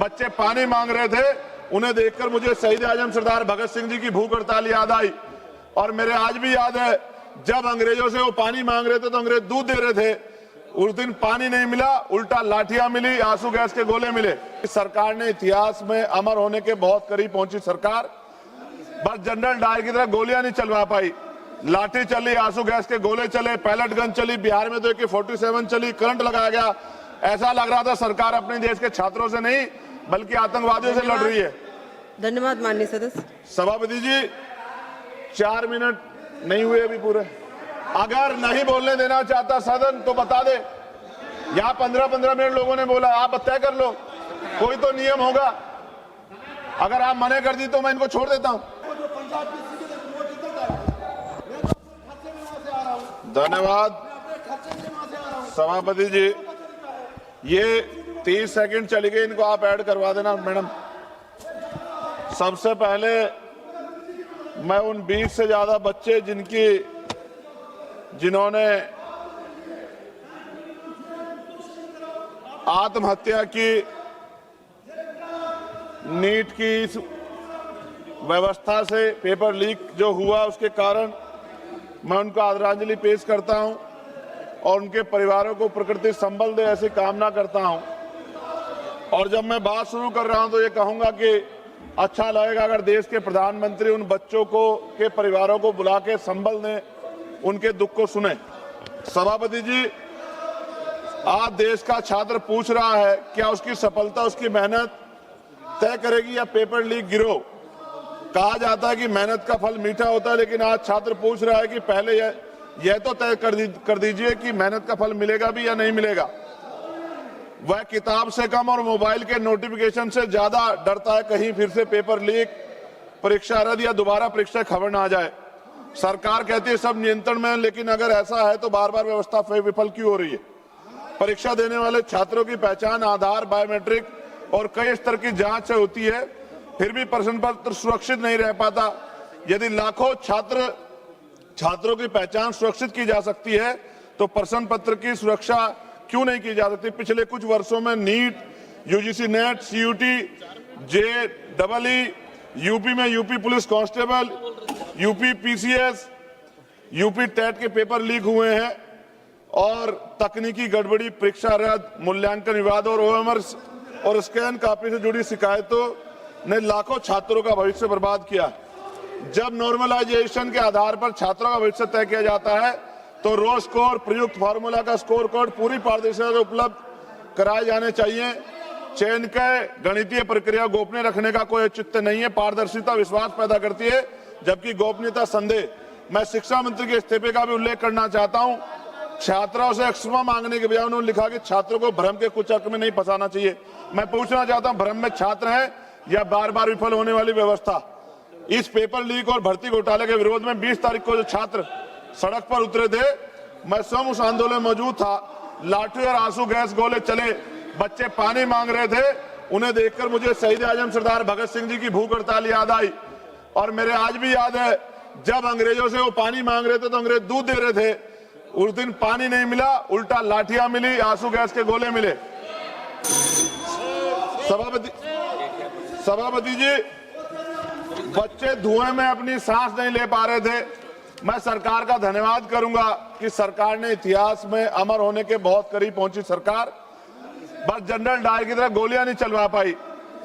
बच्चे पानी मांग रहे थे, उन्हें देखकर मुझे शहीद आजम सरदार भगत सिंह जी की भूख हड़ताल याद आई। और मेरे आज भी याद है, जब अंग्रेजों से वो पानी मांग रहे थे तो अंग्रेज दूध दे रहे थे। उस दिन पानी नहीं मिला, उल्टा लाठियां मिली, आंसू गैस के गोले मिले। सरकार ने इतिहास में अमर होने के बहुत करीब पहुंची सरकार, बस जनरल डायर की तरह गोलियां नहीं चलवा पाई। लाठी चली, आंसू गैस के गोले चले, पैलेट गन चली, बिहार में तो AK-47 चली, करंट लगाया गया। ऐसा लग रहा था सरकार अपने देश के छात्रों से नहीं बल्कि आतंकवादियों से लड़ रही है। धन्यवाद माननीय सदस्य। सभापति जी, 4 मिनट नहीं हुए अभी पूरे। अगर नहीं बोलने देना चाहता सदन तो बता दे। यहाँ 15-15 मिनट लोगों ने बोला, आप तय कर लो, कोई तो नियम होगा। अगर आप मना कर दी तो मैं इनको छोड़ देता हूँ। धन्यवाद सभापति जी। ये 30 सेकंड चली गई, इनको आप ऐड करवा देना मैडम। सबसे पहले मैं उन 20 से ज्यादा बच्चे जिन्होंने आत्महत्या की, नीट की इस व्यवस्था से पेपर लीक जो हुआ उसके कारण मैं उनको आदरांजलि पेश करता हूं और उनके परिवारों को प्रकृति संबल दे ऐसी कामना करता हूं। और जब मैं बात शुरू कर रहा हूं तो ये कहूंगा कि अच्छा लगेगा अगर देश के प्रधानमंत्री उन बच्चों के परिवारों को बुला के संबल दें, उनके दुख को सुने। सभापति जी, आज देश का छात्र पूछ रहा है क्या उसकी सफलता उसकी मेहनत तय करेगी या पेपर लीक गिरोह। कहा जाता है कि मेहनत का फल मीठा होता है, लेकिन आज छात्र पूछ रहा है कि पहले यह तो तय कर दीजिए कि मेहनत का फल मिलेगा भी या नहीं मिलेगा। वह किताब से कम और मोबाइल के नोटिफिकेशन से ज्यादा डरता है कहीं फिर से पेपर लीक, परीक्षा रद्द या दोबारा परीक्षा खबर ना आ जाए। सरकार कहती है सब नियंत्रण में है, लेकिन अगर ऐसा है तो बार बार व्यवस्था विफल क्यों हो रही है। परीक्षा देने वाले छात्रों की पहचान आधार, बायोमेट्रिक और कई स्तर की जांच से होती है, फिर भी प्रश्न पत्र सुरक्षित नहीं रह पाता। यदि लाखों छात्रों की पहचान सुरक्षित की जा सकती है तो प्रश्न पत्र की सुरक्षा क्यों नहीं की जा सकती। पिछले कुछ वर्षों में NEET, UGC NET, CUT, JEE, UP में UP police constable, UP PCS, UP TET के पेपर लीक हुए हैं और तकनीकी गड़बड़ी, परीक्षा रद्द, मूल्यांकन विवाद और OMR और स्कैन कॉपी से जुड़ी शिकायतों ने लाखों छात्रों का भविष्य बर्बाद किया। जब नॉर्मलाइजेशन के आधार पर छात्रों का भविष्य तय किया जाता है तो रो स्कोर, प्रयुक्त फार्मूला का स्कोर कार्ड पूरी पारदर्शिता से उपलब्ध कराए जाने चाहिए। चयन के गणितीय प्रक्रिया गोपनीय रखने का कोई औचित्य नहीं है। पारदर्शिता विश्वास पैदा करती है जबकि गोपनीयता संदेह। मैं शिक्षा मंत्री के इस्तीफे का भी उल्लेख करना चाहता हूं। छात्रों से क्षमा मांगने के बजाय उन्होंने लिखा कि छात्रों को भ्रम के कुचक्र में नहीं फंसाना चाहिए। मैं पूछना चाहता हूं, भ्रम में छात्र हैं या बार बार विफल होने वाली व्यवस्था। इस पेपर लीक और भर्ती घोटाले के विरोध में 20 तारीख को जो छात्र सड़क पर उतरे थे, मैं स्वयं उस आंदोलन में मौजूद था। लाठी और आंसू गैस गोले चले, बच्चे पानी मांग रहे थे, उन्हें देखकर मुझे शहीद आजम सरदार भगत सिंह जी की भूख हड़ताल याद आई। और मेरे आज भी याद है, जब अंग्रेजों से वो पानी मांग रहे थे तो अंग्रेज दूध दे रहे थे। उस दिन पानी नहीं मिला, उल्टा लाठियां मिली, आंसू गैस के गोले मिले। सभापति जी, बच्चे धुएं में अपनी सांस नहीं ले पा रहे थे। मैं सरकार का धन्यवाद करूंगा कि सरकार ने इतिहास में अमर होने के बहुत करीब पहुंची सरकार, बस जनरल डायर की तरह गोलियां नहीं चलवा पाई।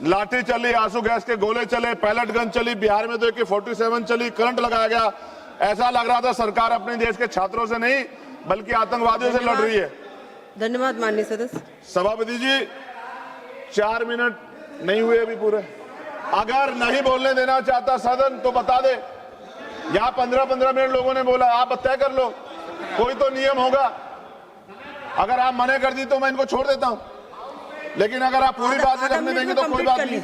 लाठी चली, आंसू गैस के गोले चले, पैलेट गन चली, बिहार में तो AK-47 चली, करंट लगाया गया। ऐसा लग रहा था सरकार अपने देश के छात्रों से नहीं बल्कि आतंकवादियों से लड़ रही है। धन्यवाद माननीय सदस्य। सभापति जी, 4 मिनट नहीं हुए अभी पूरे। अगर नहीं बोलने देना चाहता सदन तो बता दे। यहाँ 15-15 मिनट लोगों ने बोला, आप तय कर लो, कोई तो नियम होगा। अगर आप मना कर दी तो मैं इनको छोड़ देता हूं, लेकिन अगर आप पूरी बात रखने देंगे तो कोई बात नहीं।